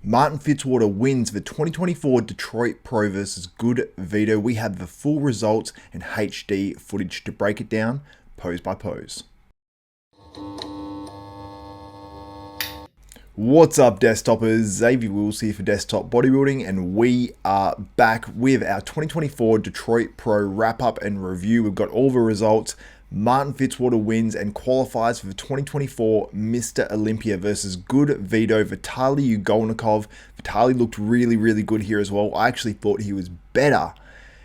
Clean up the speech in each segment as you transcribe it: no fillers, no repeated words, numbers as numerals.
Martin Fitzwater wins the 2024 Detroit Pro vs Goodvito. We have the full results and HD footage to break it down, pose by pose. What's up, desktopers? Xavier Wills here for Desktop Bodybuilding, and we are back with our 2024 Detroit Pro wrap-up and review. We've got all the results. Martin Fitzwater wins and qualifies for the 2024 Mr. Olympia versus Goodvito, Vitalii Ugolnikov. Vitalii looked really good here as well. I actually thought he was better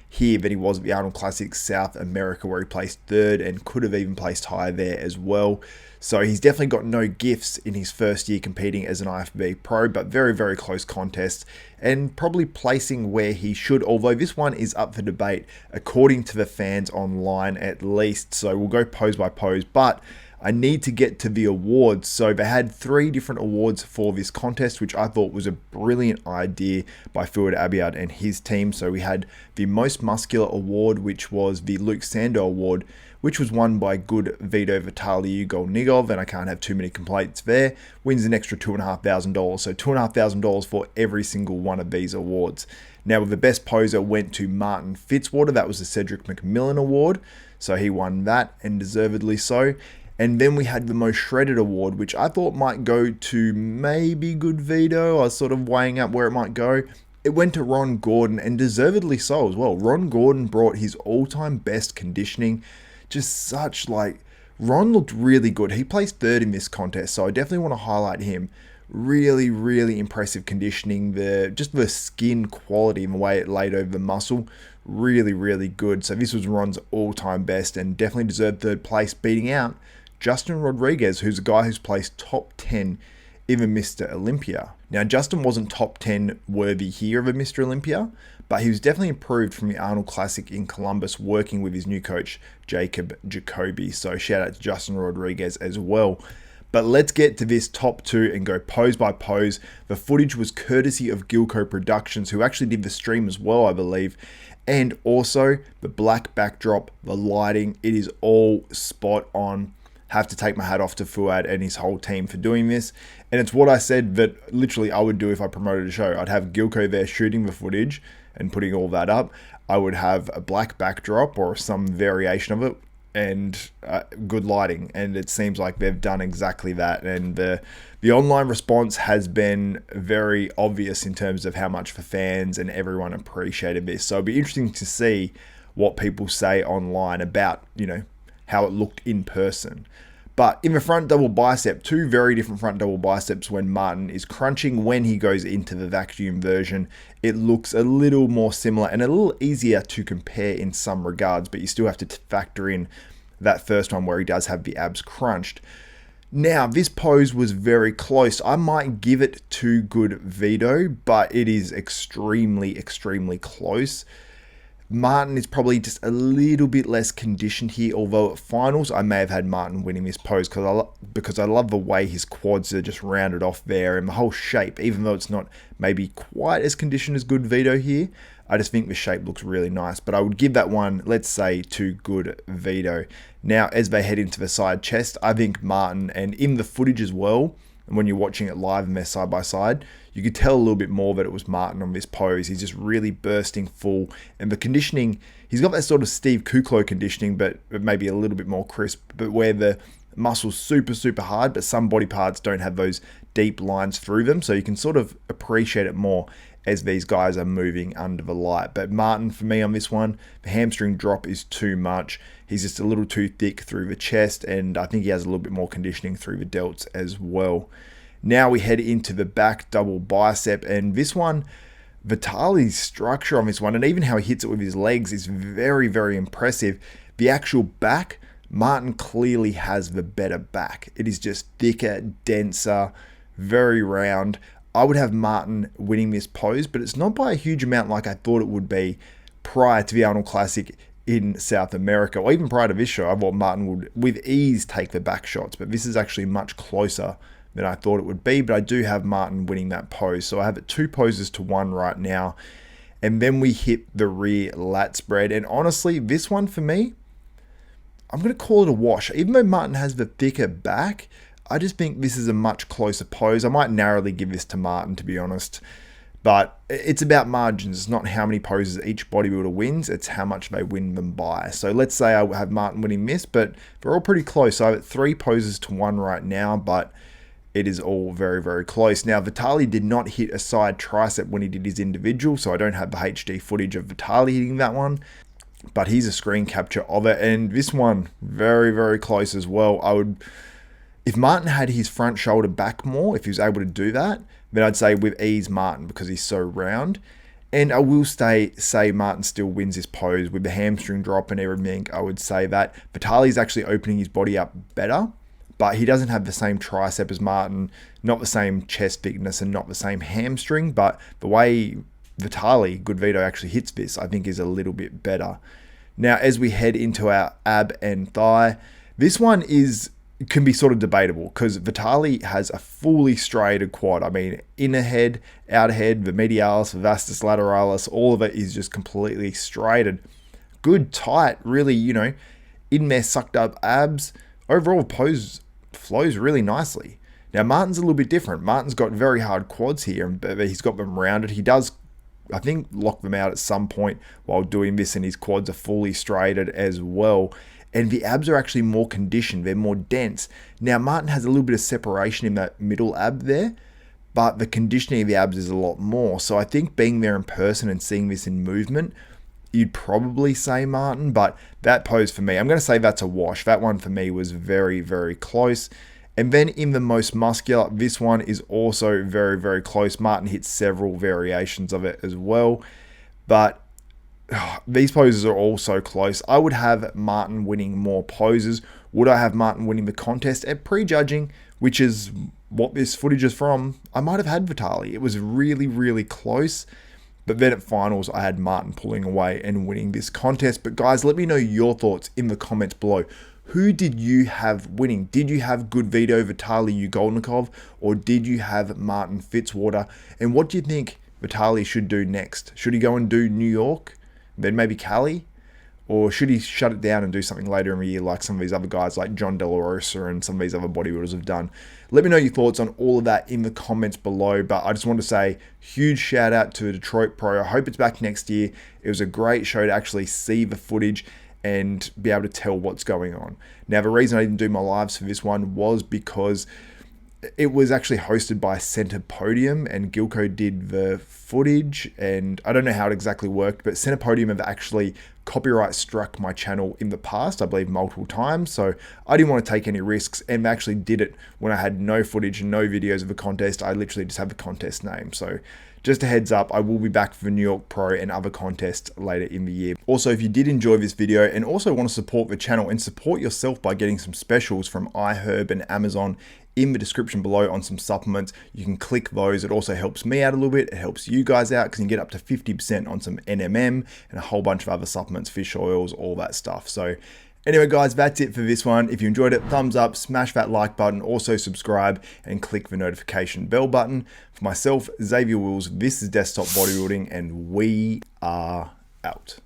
here than he was at the Arnold Classic South America, where he placed third and could have even placed higher there as well. So he's definitely got no gifts in his first year competing as an iHERB pro, but very close contest and probably placing where he should, although this one is up for debate according to the fans online at least. So we'll go pose by pose, but I need to get to the awards. So they had 3 different awards for this contest, which I thought was a brilliant idea by Fuad Abiad and his team. So we had the Most Muscular Award, which was the Luke Sando Award, which was won by Goodvito Vitalii Ugolnikov, and I can't have too many complaints there. Wins an extra $2,500, so $2,500 for every single one of these awards. Now, the best poser went to Martin Fitzwater. That was the Cedric McMillan Award, so he won that, and deservedly so. And then we had the Most Shredded Award, which I thought might go to maybe Goodvito. I was sort of weighing up where it might go. It went to Ron Gordon, and deservedly so as well. Ron Gordon brought his all-time best conditioning. Ron looked really good. He placed third in this contest, so I definitely want to highlight him. Really impressive conditioning. Just the skin quality and the way it laid over the muscle, really good. So this was Ron's all-time best and definitely deserved third place, beating out Justin Rodriguez, who's a guy who's placed top 10 in a Mr. Olympia. Now, Justin wasn't top 10 worthy here of a Mr. Olympia, but he was definitely improved from the Arnold Classic in Columbus, working with his new coach, Jacob Jacoby. So shout out to Justin Rodriguez as well. But let's get to this top 2 and go pose by pose. The footage was courtesy of Gilco Productions, who actually did the stream as well, I believe. And also the black backdrop, the lighting, it is all spot on. Have to take my hat off to Fuad and his whole team for doing this. And it's what I said that literally I would do if I promoted a show. I'd have Gilco there shooting the footage and putting all that up. I would have a black backdrop or some variation of it and good lighting. And it seems like they've done exactly that. And the online response has been very obvious in terms of how much the fans and everyone appreciated this. So it'll be interesting to see what people say online about, how it looked in person. But in the front double bicep, 2 very different front double biceps when Martin is crunching. When he goes into the vacuum version, it looks a little more similar and a little easier to compare in some regards, but you still have to factor in that first one where he does have the abs crunched. Now, this pose was very close. I might give it to Goodvito, but it is extremely close. Martin is probably just a little bit less conditioned here, although at finals I may have had Martin winning this pose because I love the way his quads are just rounded off there and the whole shape, even though it's not maybe quite as conditioned as Goodvito here. I just think the shape looks really nice, but I would give that one, let's say, to Goodvito. Now, as they head into the side chest, I think Martin, and in the footage as well, and when you're watching it live and they're side by side, you could tell a little bit more that it was Martin on this pose. He's just really bursting full. And the conditioning, he's got that sort of Steve Kuklo conditioning, but maybe a little bit more crisp, but where the muscle's super hard, but some body parts don't have those deep lines through them. So you can sort of appreciate it more as these guys are moving under the light. But Martin, for me on this one, the hamstring drop is too much. He's just a little too thick through the chest, and I think he has a little bit more conditioning through the delts as well. Now we head into the back double bicep, and this one, Vitali's structure on this one, and even how he hits it with his legs is very impressive. The actual back, Martin clearly has the better back. It is just thicker, denser, very round. I would have Martin winning this pose, but it's not by a huge amount like I thought it would be prior to the Arnold Classic in South America, or even prior to this show. I thought Martin would with ease take the back shots, but this is actually much closer than I thought it would be. But I do have Martin winning that pose, so I have it 2 poses to 1 right now. And then we hit the rear lat spread, and honestly, this one for me, I'm going to call it a wash. Even though Martin has the thicker back, I just think this is a much closer pose. I might narrowly give this to Martin, to be honest. But it's about margins. It's not how many poses each bodybuilder wins. It's how much they win them by. So let's say I have Martin winning this, but they're all pretty close. So I have 3 poses to 1 right now, but it is all very, very close. Now, Vitalii did not hit a side tricep when he did his individual, so I don't have the HD footage of Vitalii hitting that one. But here's a screen capture of it. And this one, very, very close as well. If Martin had his front shoulder back more, if he was able to do that, then I'd say with ease Martin, because he's so round. And I will say Martin still wins this pose with the hamstring drop and everything. I would say that Vitalii's actually opening his body up better, but he doesn't have the same tricep as Martin, not the same chest thickness and not the same hamstring, but the way Vitalii, Goodvito, actually hits this, I think is a little bit better. Now, as we head into our ab and thigh, this one can be sort of debatable because Vitalii has a fully striated quad. I mean, inner head, outer head, the medialis, the vastus lateralis, all of it is just completely striated. Good, tight, really, in there sucked up abs. Overall, pose flows really nicely. Now, Martin's a little bit different. Martin's got very hard quads here, but he's got them rounded. He does, I think, lock them out at some point while doing this, and his quads are fully striated as well. And the abs are actually more conditioned. They're more dense. Now, Martin has a little bit of separation in that middle ab there, but the conditioning of the abs is a lot more. So I think being there in person and seeing this in movement, you'd probably say Martin, but that pose for me, I'm going to say that's a wash. That one for me was very, very close. And then in the most muscular, this one is also very, very close. Martin hits several variations of it as well, but these poses are all so close. I would have Martin winning more poses. Would I have Martin winning the contest? At prejudging, which is what this footage is from, I might have had Vitalii. It was really, really close. But then at finals, I had Martin pulling away and winning this contest. But guys, let me know your thoughts in the comments below. Who did you have winning? Did you have Goodvito, Vitalii Ugolnikov, or did you have Martin Fitzwater? And what do you think Vitalii should do next? Should he go and do New York? Then maybe Cali, or should he shut it down and do something later in the year like some of these other guys like John De La Rosa and some of these other bodybuilders have done? Let me know your thoughts on all of that in the comments below, but I just want to say huge shout out to Detroit Pro. I hope it's back next year. It was a great show to actually see the footage and be able to tell what's going on. Now, the reason I didn't do my lives for this one was because it was actually hosted by Center Podium, and Gilco did the footage, and I don't know how it exactly worked, but Center Podium have actually copyright struck my channel in the past, I believe multiple times, so I didn't want to take any risks, and actually did it when I had no footage and no videos of the contest. I literally just have the contest name. So just a heads up, I will be back for the New York Pro and other contests later in the year. Also, if you did enjoy this video and also want to support the channel and support yourself by getting some specials from iHERB and Amazon in the description below on some supplements, you can click those. It also helps me out a little bit. It helps you guys out because you can get up to 50% on some NMM and a whole bunch of other supplements, fish oils, all that stuff. So anyway, guys, that's it for this one. If you enjoyed it, thumbs up, smash that like button, also subscribe and click the notification bell button. For myself, Xavier Wills, this is Desktop Bodybuilding, and we are out.